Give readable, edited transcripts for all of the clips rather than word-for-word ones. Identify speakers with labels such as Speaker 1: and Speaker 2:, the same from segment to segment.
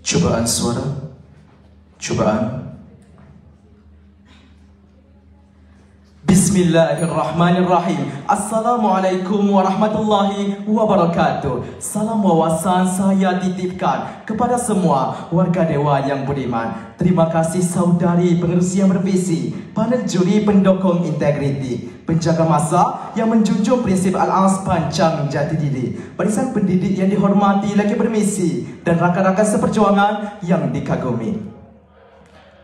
Speaker 1: Cubaan suara. Cubaan. Bismillahirrahmanirrahim. Assalamualaikum warahmatullahi wabarakatuh. Salam wawasan saya titipkan kepada semua warga dewa yang budiman. Terima kasih saudari pengerusi yang bervisi, panel juri pendukung integriti, penjaga masa yang menjunjung prinsip Al-As Pancang Jati Diri, barisan pendidik yang dihormati lagi bermisi, dan rakan-rakan seperjuangan yang dikagumi.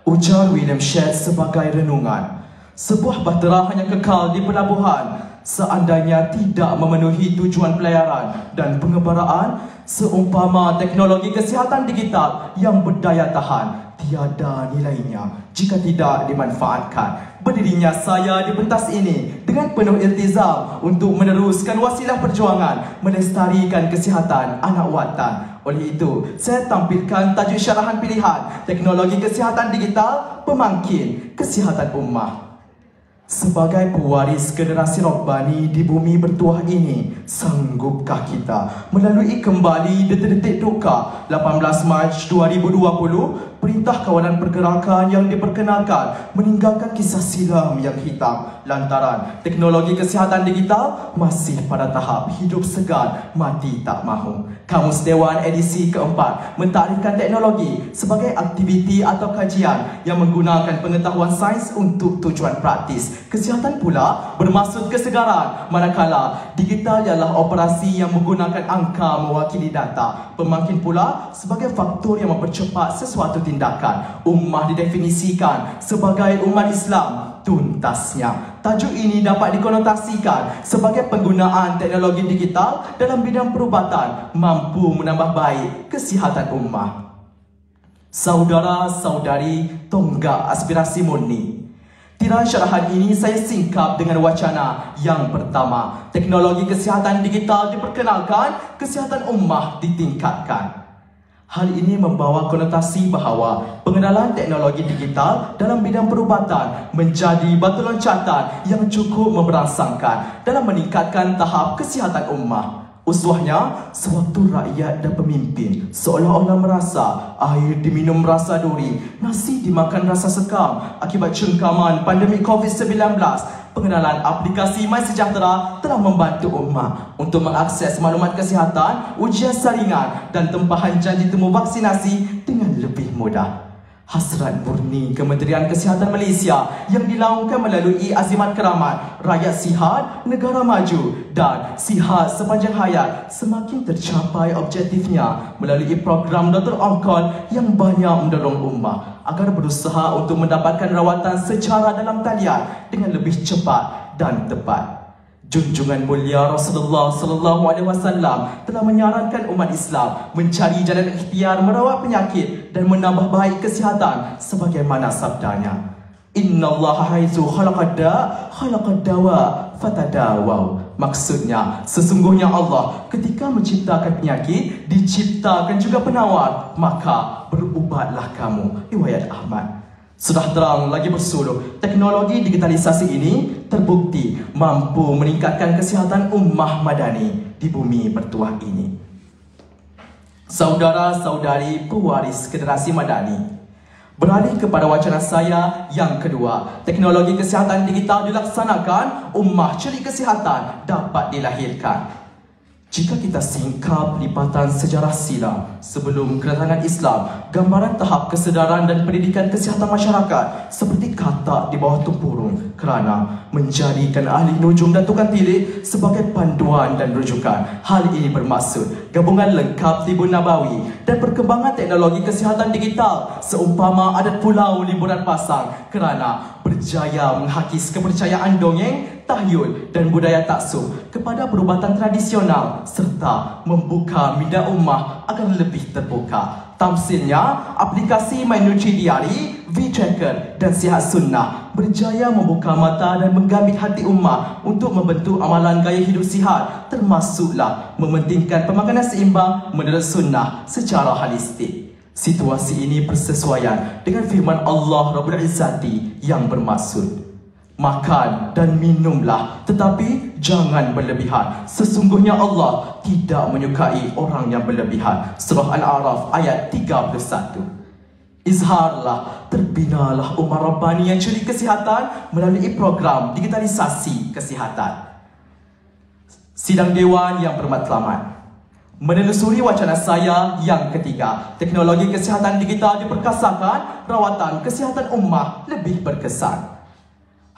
Speaker 1: Ujar William Shakespeare sebagai renungan, sebuah bahtera hanya kekal di pelabuhan seandainya tidak memenuhi tujuan pelayaran dan pengebaraan, seumpama teknologi kesihatan digital yang berdaya tahan tiada nilainya jika tidak dimanfaatkan. Berdirinya saya di pentas ini dengan penuh iltizam untuk meneruskan wasilah perjuangan melestarikan kesihatan anak watan. Oleh itu, saya tampilkan tajuk syarahan pilihan teknologi kesihatan digital pemangkin kesihatan ummah. Sebagai pewaris generasi Rabbani di bumi bertuah ini, sanggupkah kita melalui kembali detik-detik duka 18 Mac 2020, perintah kawalan pergerakan yang diperkenalkan meninggalkan kisah silam yang hitam lantaran teknologi kesihatan digital masih pada tahap hidup segan mati tak mahu. Kamus Dewan edisi keempat mentakrifkan teknologi sebagai aktiviti atau kajian yang menggunakan pengetahuan sains untuk tujuan praktis. Kesihatan pula bermaksud kesegaran, manakala digital ialah operasi yang menggunakan angka mewakili data. Pemangkin pula sebagai faktor yang mempercepat sesuatu tindakan. Ummah didefinisikan sebagai umat Islam tuntasnya. Tajuk ini dapat dikonotasikan sebagai penggunaan teknologi digital dalam bidang perubatan mampu menambah baik kesihatan ummah. Saudara-saudari tonggak aspirasi murni, tirai syarahan ini saya singkap dengan wacana yang pertama. Teknologi kesihatan digital diperkenalkan, kesihatan ummah ditingkatkan. Hal ini membawa konotasi bahawa pengenalan teknologi digital dalam bidang perubatan menjadi batu loncatan yang cukup memberangsangkan dalam meningkatkan tahap kesihatan ummah. Uswahnya, sewaktu rakyat dan pemimpin seolah-olah merasa air diminum rasa duri, nasi dimakan rasa sekam akibat cengkaman pandemik COVID-19, pengenalan aplikasi MySejahtera telah membantu ummah untuk mengakses maklumat kesihatan, ujian saringan dan tempahan janji temu vaksinasi dengan lebih mudah. Hasrat murni Kementerian Kesihatan Malaysia yang dilaungkan melalui azimat keramat rakyat sihat, negara maju dan sihat sepanjang hayat semakin tercapai objektifnya melalui program Dr. On-Call yang banyak mendorong ummah agar berusaha untuk mendapatkan rawatan secara dalam talian dengan lebih cepat dan tepat. Junjungan mulia Rasulullah SAW telah menyarankan umat Islam mencari jalan ikhtiar merawat penyakit dan menambah baik kesihatan sebagaimana sabdanya, Innallaha haizu khalaqad dawa fatadawaw. Maksudnya, sesungguhnya Allah ketika menciptakan penyakit diciptakan juga penawar, maka berubatlah kamu. Riwayat Ahmad. Sudah terang lagi bersuluh, teknologi digitalisasi ini terbukti mampu meningkatkan kesihatan ummah madani di bumi bertuah ini. Saudara-saudari pewaris generasi madani, beralih kepada wacana saya yang kedua, teknologi kesihatan digital dilaksanakan, ummah celik kesihatan dapat dilahirkan. Jika kita singkap lipatan sejarah silam sebelum kedatangan Islam, gambaran tahap kesedaran dan pendidikan kesihatan masyarakat seperti katak di bawah tempurung kerana menjadikan ahli nujum dan tukang tilik sebagai panduan dan rujukan. Hal ini bermaksud gabungan lengkap Tibun Nabawi dan perkembangan teknologi kesihatan digital seumpama adat pulau liburan pasang kerana berjaya menghakis kepercayaan dongeng, tahyul dan budaya taksub kepada perubatan tradisional serta membuka minda ummah agar lebih terbuka. Tamsilnya, aplikasi MyNutri Diary, V-Tracker dan Sihat Sunnah berjaya membuka mata dan menggambit hati ummah untuk membentuk amalan gaya hidup sihat, termasuklah mementingkan pemakanan seimbang menurut sunnah secara holistik. Situasi ini bersesuaian dengan firman Allah Rabbul Izzati yang bermaksud, Makan dan minumlah, tetapi jangan berlebihan. Sesungguhnya Allah tidak menyukai orang yang berlebihan. Surah Al-A'raf ayat 31. Izharlah, terbinalah Umar Rabbani yang curi kesihatan melalui program digitalisasi kesihatan. Sidang Dewan yang bermatlamat, menelusuri wacana saya yang ketiga, teknologi kesihatan digital diperkasakan, rawatan kesihatan ummah lebih berkesan.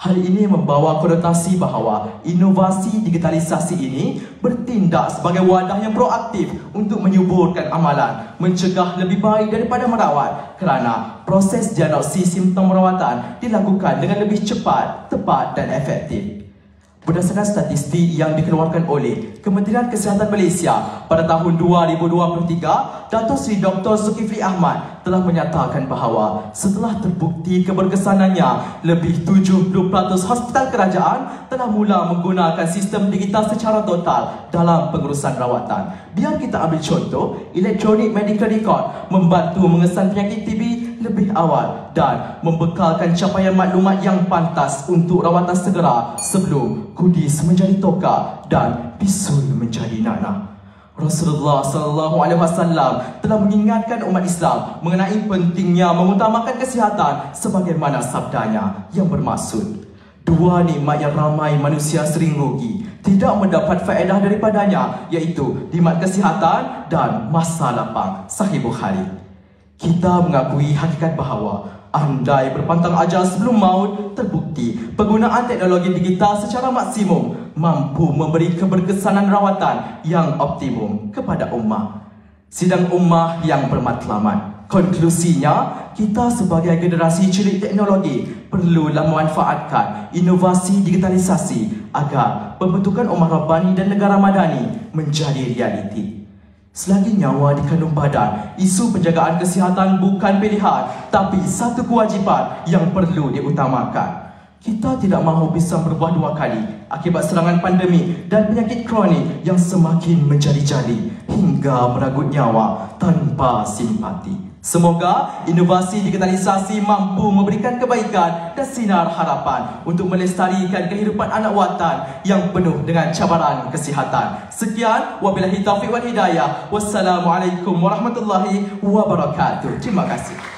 Speaker 1: Hal ini membawa konotasi bahawa inovasi digitalisasi ini bertindak sebagai wadah yang proaktif untuk menyuburkan amalan, mencegah lebih baik daripada merawat, kerana proses diagnosis simptom rawatan dilakukan dengan lebih cepat, tepat dan efektif. Berdasarkan statistik yang dikeluarkan oleh Kementerian Kesihatan Malaysia pada tahun 2023, Dato' Seri Dr. Zulkifli Ahmad telah menyatakan bahawa setelah terbukti keberkesanannya, lebih 70% hospital kerajaan telah mula menggunakan sistem digital secara total dalam pengurusan rawatan. Biar kita ambil contoh, Electronic Medical Record membantu mengesan penyakit TB lebih awal dan membekalkan capaian maklumat yang pantas untuk rawatan segera sebelum kudis menjadi toka dan bisul menjadi nanah. Rasulullah SAW telah mengingatkan umat Islam mengenai pentingnya mengutamakan kesihatan sebagaimana sabdanya yang bermaksud, dua nikmat yang ramai manusia sering rugi, tidak mendapat faedah daripadanya, iaitu nikmat kesihatan dan masa lapang. Sahih Bukhari. Kita mengakui hakikat bahawa andai berpantang ajal sebelum maut, terbukti penggunaan teknologi digital secara maksimum mampu memberi keberkesanan rawatan yang optimum kepada ummah. Sidang ummah yang bermatlamat, konklusinya, kita sebagai generasi celik teknologi perlulah memanfaatkan inovasi digitalisasi agar pembentukan ummah Rabbani dan negara madani menjadi realiti. Selagi nyawa dikandung badan, isu penjagaan kesihatan bukan pilihan, tapi satu kewajipan yang perlu diutamakan. Kita tidak mahu pisang berbuah dua kali akibat serangan pandemik dan penyakit kronik yang semakin menjadi-jadi hingga meragut nyawa tanpa simpati. Semoga inovasi digitalisasi mampu memberikan kebaikan dan sinar harapan untuk melestarikan kehidupan anak watan yang penuh dengan cabaran kesihatan. Sekian, wabillahi taufiq wal hidayah. Wassalamualaikum warahmatullahi wabarakatuh. Terima kasih.